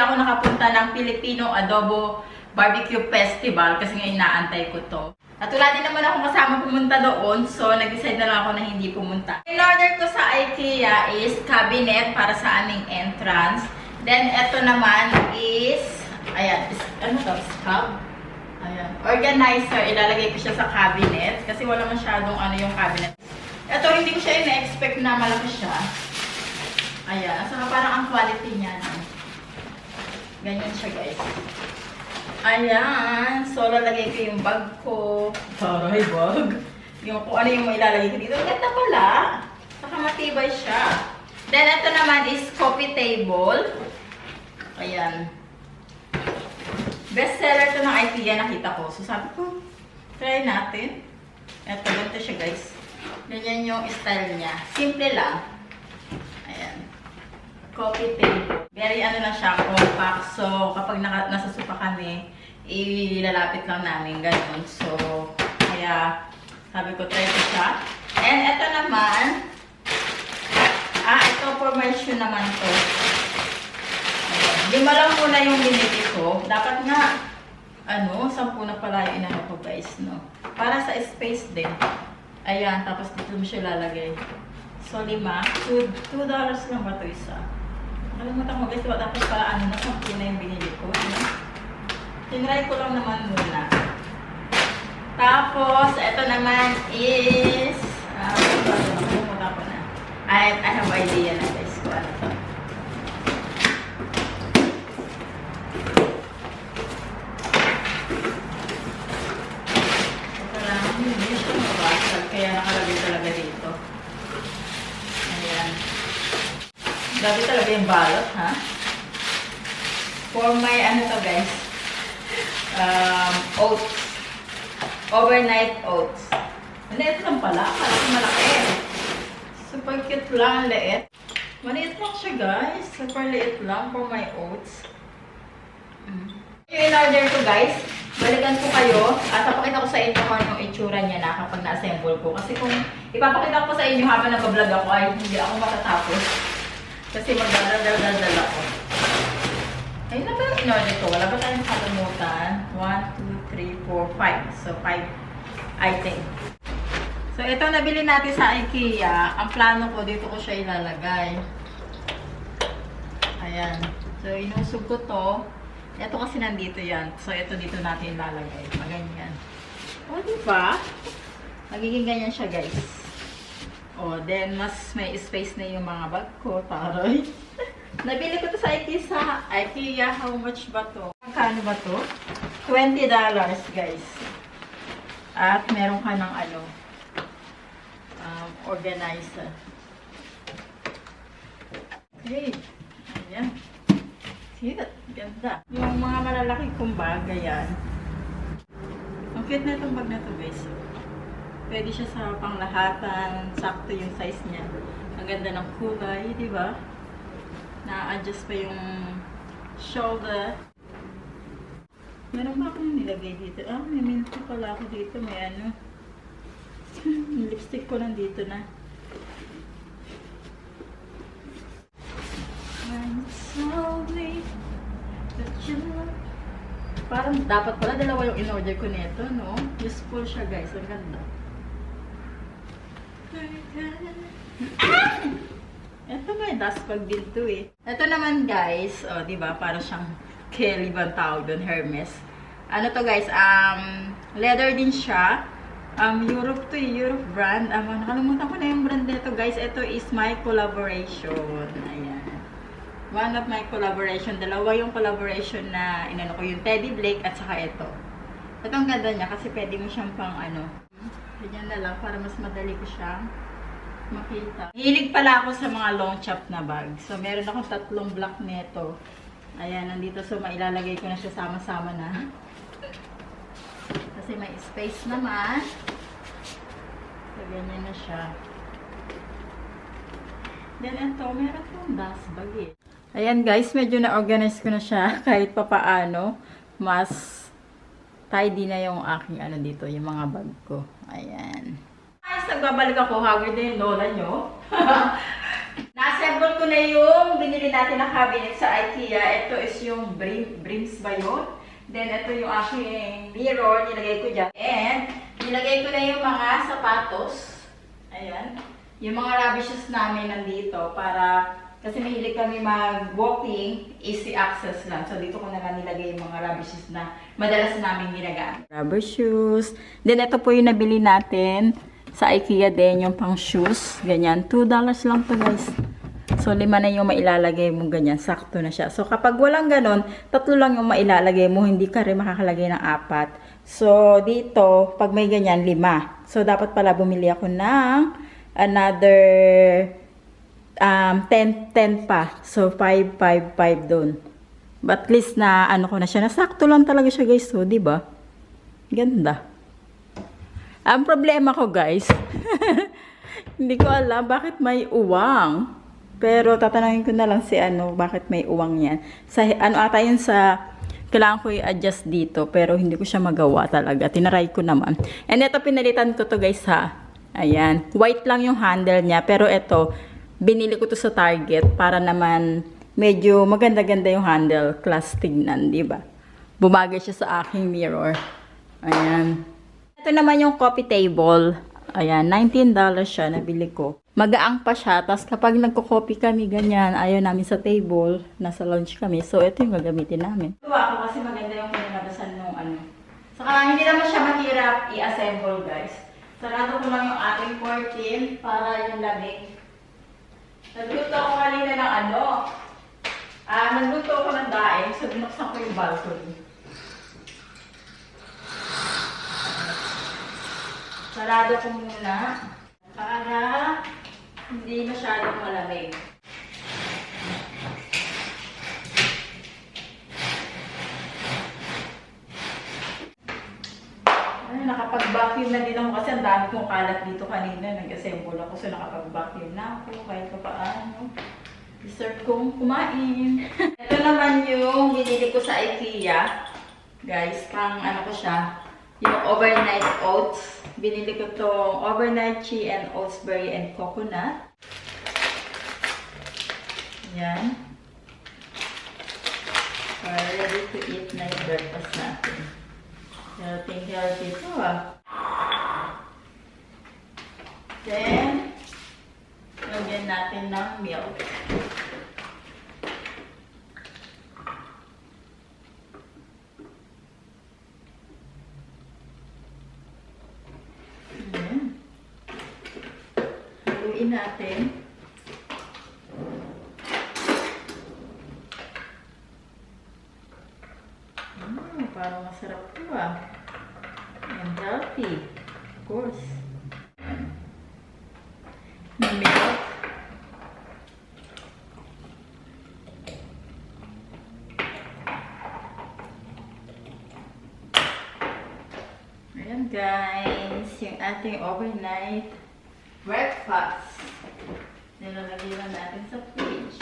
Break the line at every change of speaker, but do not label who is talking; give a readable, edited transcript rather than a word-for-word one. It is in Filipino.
ako nakapunta ng Filipino Adobo Barbecue Festival kasi nga inaantay ko to. At wala din naman akong kasama pumunta doon, so nag-decide na lang ako na hindi pumunta. In order ko sa IKEA is cabinet para sa aming entrance. Then, ito naman is, ayan, ano to? Scab? Ayan. Organizer, ilalagay ko siya sa cabinet kasi wala masyadong ano yung cabinet. Ito, hindi ko siya ina-expect na malaki siya. Ayan, saka parang ang quality niya. No? Ganyan siya, guys. Ayan. So, lalagay ko yung bag ko. Taray, bag. Yung kung ano yung may ilalagay ko dito. Ganda pala. Saka matibay siya. Then, ito naman is coffee table. Ayan. Best seller to ng IKEA nakita ko. So, sabi ko, try natin. Ito, ganito siya, guys. Ganyan yung style niya. Simple lang. Ayan. Coffee table. Very ano na siya, compact. So, kapag nasa sofa kami, ilalapit lang namin. Ganun. So, kaya, sabi ko, try ko siya. And ito naman, ito for my shoe naman to. Ayan. Lima lang muna yung binili ko. Dapat nga, 10 na pala yung inano ko, guys, no? Para sa space din. Ayan, tapos dito mo siya lalagay. So, 5. $2 lang ba ito isa? Nakalimutan ko, guys, tapos pala na 10 na yung binili ko. Tinry ko lang naman muna. Tapos, ito naman is, nakalimutan ko na. I have idea na, guys, kung ano to. Ito lang, hindi siya mabasag, kaya nakalagay talaga dito. Ayan. Grabe talaga yung balot, ha? For my, ano to, guys? Oats. Overnight oats. Maliit lang pala. Kasi malaki. Super cute lang. Liit. Maliit lang siya, guys. Super liit lang for my oats. Yung in-order ko, guys, balikan ko kayo at papakita ko sa inyo kung yung itsura niya na kapag na-assemble ko. Kasi kung ipapakita ko sa inyo habang nag-vlog ako ay hindi ako matatapos. Kasi magdadal ako. Ayun na ba yung in-order ko? Wala ba tayong kakalimutan? 1, 2, 3, 4, 5. So, 5 item. So, ito nabili natin sa IKEA. Ang plano ko, dito ko siya ilalagay. Ayan. So, inusog ko to. Ito kasi nandito yan. So, ito dito natin ilalagay. Maganyan. O, diba? Magiging ganyan siya, guys. O, then, mas may space na yung mga bag ko. Taray. Nabili ko to sa IKEA. How much ba to? Magkano ba to? $20, guys. At meron ka ng organizer. Okay. Ayan. Cute. Ganda. Yung mga malalaki kong bagay yan. Ang cute na itong bag na to, guys. Pwede siya sa panglahatan. Sakto yung size niya. Ang ganda ng kulay, di ba? Na-adjust pa yung shoulder. Meron ba akong nilagay dito? May minto pala ako dito. May yung lipstick ko nandito na. Parang dapat pala dalawa yung in-order ko nito, no? Useful siya, guys. Ang ganda. Ito may dust pag binto eh. Ito naman, guys, di ba? Parang siyang Kelly bang tawag doon, Hermes. Ano to, guys? Leather din siya. Europe to, Europe brand. Nakalimutan ko na yung brand nito, guys. Ito is my collaboration. Ayan. One of my collaboration. Dalawa yung collaboration na inano ko, yung Teddy Blake at saka ito. Ito ang ganda niya kasi pwede mo siyang pang ganyan na lang para mas madali ko siyang makita. Hilig pala ako sa mga long chop na bag. So, meron akong 3 block nito. Ayan, nandito. So, mailalagay ko na siya sama-sama na. Kasi may space naman. So, ganyan na siya. Then, ito, meron akong dust bag eh. Ayan, guys, medyo na-organize ko na siya. Kahit pa paano, mas tidy na yung aking dito, yung mga bag ko. Ayan. Guys, nagbabalik ako. Hagod na yung lola nyo. Nasa Naputol ko na yung binili natin na cabinet sa IKEA. Ito is yung brims ba yun? Then, ito yung aking mirror. Nilagay ko dyan. And, nilagay ko na yung mga sapatos. Ayan. Yung mga rubber shoes namin nandito para, kasi mahilig kami mag-walking, easy access lang. So, dito ko na lang nilagay yung mga rubber shoes na madalas namin ginagamit. Rubber shoes. Then, ito po yung nabili natin sa IKEA din, yung pang shoes. Ganyan. $2 lang to guys. So, 5 na yung mailalagay mo ganyan. Sakto na siya. So, kapag walang ganon, 3 lang yung mailalagay mo. Hindi ka rin makakalagay ng 4. So, dito, pag may ganyan, 5. So, dapat pala bumili ako ng another 10 pa. So, 5 dun. But at least na, ano ko na siya. Nasakto lang talaga siya guys. So, diba? Ganda. Ang problema ko guys, hindi ko alam bakit may uwang. Pero tatanungin ko na lang si bakit may uwang yan. Sa, ata yun sa, kailangan ko i-adjust dito. Pero hindi ko siya magawa talaga. Tinaray ko naman. And ito, pinalitan ko to guys ha. Ayan. White lang yung handle niya. Pero ito, binili ko to sa Target. Para naman, medyo maganda-ganda yung handle. Class tignan, di ba? Bumagay siya sa aking mirror. Ayan. Ito naman yung coffee table. Ayan, $19 siya, nabili ko. Magaang pa siya, tapos kapag nagko-coffee kami, ganyan, ayaw namin sa table, nasa lounge kami, so ito yung gagamitin namin. Ito ako kasi maganda yung kinalabasan nung Saka hindi naman siya mahirap i-assemble guys. Sarado ko lang yung ating curtain para yung lamig. Nagluto ako kanina ng nagluto ako ng daing, so binuksan ko yung balcony. Sarado ko muna para hindi masyadong malamig. Ay, nakapag-vacuum na din ako kasi ang dami kong kalat dito kanina. Nag-assemble ako so nakapag-vacuum na ako kahit pa paano. Deserve kong kumain. Ito naman yung binili ko sa IKEA. Guys, pang ko siya. Yung overnight oats. Binili ko tong overnight chia and oats berry and coconut. Yan. Ready to eat na yung breakfast natin. Healthy ito Then, lagyan natin ng milk. Haluin natin. Parang masarap ito and healthy. Of course. Milk. Ayan guys, yung ating overnight breakfast. Nilalagay lang natin sa fridge.